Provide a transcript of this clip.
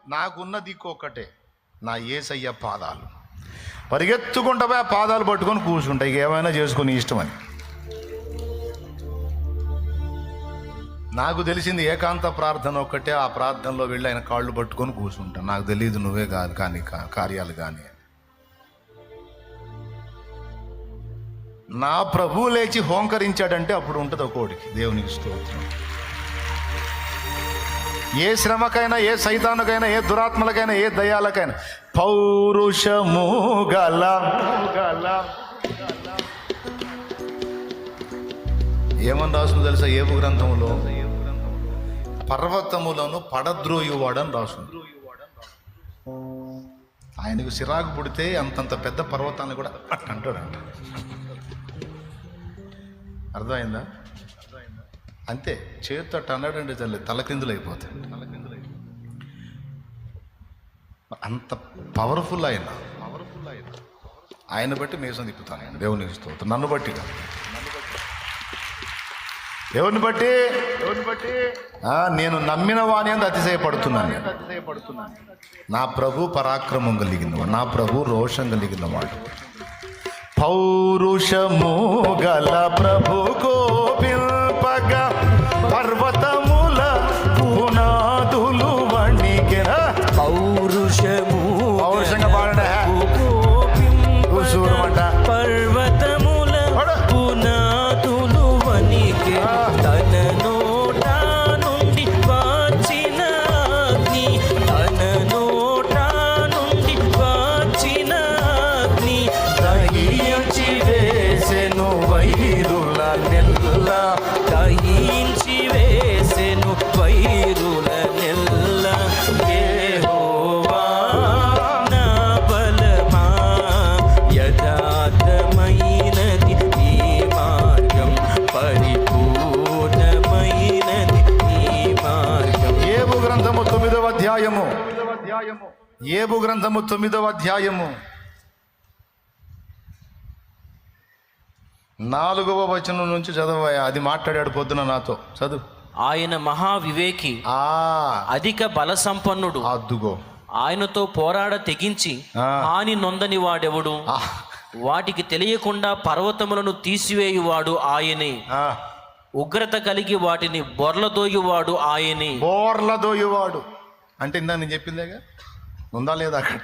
నాకున్న దిక్కు ఒక్కటే, నా యేసయ్య పాదాలు. పరిగెత్తుకుంటా పోయి ఆ పాదాలు పట్టుకొని కూర్చుంటా, ఇక ఏమైనా చేసుకొని ఇష్టమని. నాకు తెలిసింది ఏకాంత ప్రార్థన ఒక్కటే. ఆ ప్రార్థనలో వెళ్ళి ఆయన కాళ్ళు పట్టుకొని కూర్చుంటాను. నాకు తెలియదు నువ్వే కాదు కానీ కార్యాలు కానీ. నా ప్రభువు లేచి హోంకరించాడంటే అప్పుడు ఉంటుంది ఒక్కోడికి. దేవునికి స్తోత్రం. ఏ శ్రమకైనా, ఏ సైతానుకైనా, ఏ దురాత్మలకైనా, ఏ దయాలకైనా పౌరుషము గల ఏమని రాసును తెలుసా? ఏబు గ్రంథములో పర్వతములను పడద్రోయువాడని రాసును. ఆయనకు సిరాకు పుడితే అంతంత పెద్ద పర్వతాన్ని కూడా అంటాడంట. అర్థమైందా? అంతే, చేతితో అన్నాడంటే తల్లి తలకిందులు అయిపోతాయి. అంత పవర్ఫుల్ ఆయన బట్టి మేసం తిప్పుతాను. ఆయన దేవునికి స్తోత్రం. నన్ను బట్టి ఎవరిని బట్టి నేను నమ్మిన వాని అందు అతిశయపడుతున్నాను. నా ప్రభు పరాక్రమం కలిగినవాడు, నా ప్రభు రోషం కలిగినవాడు. పౌరుషము గల ప్రభు కోపింపగా పర్వతముల పునాదులు వణికెన. పౌరుషంగా పాడండి. పర్వతముల పునాదులు వణికె. తన నోట నుండి వచ్చిన అగ్ని, తన నోట నుండి వచ్చిన అగ్ని దహించి వేసెను వైరుల నెల్ల. దహించి వేసెను వైరుల నెల్ల. యెహోవా నా బలమా, యథార్థమైనది నీ మార్గం, పరిపూర్ణమైనది నీ మార్గం. ఏబు గ్రంథము 9వ అధ్యాయము. ఏబు గ్రంథము 9వ అధ్యాయము 4వ వచనం నుంచి చదవయా. అది మాట్లాడాడు పొద్దున నాతో. చదువు. ఆయన మహావివేకి, అధిక బల సంపన్నుడు. అద్దుగో. ఆయనతో పోరాడ తెగించి హాని నొందని వాడెవడు? వాటికి తెలియకుండా పర్వతములను తీసివేయువాడు ఆయనే. ఉగ్రత కలిగి వాటిని బొర్లదోయువాడు ఆయనే. బోర్లదోయువాడు అంటే ఇందా నేను చెప్పిందేగా, ఉందా లేదా అక్కడ?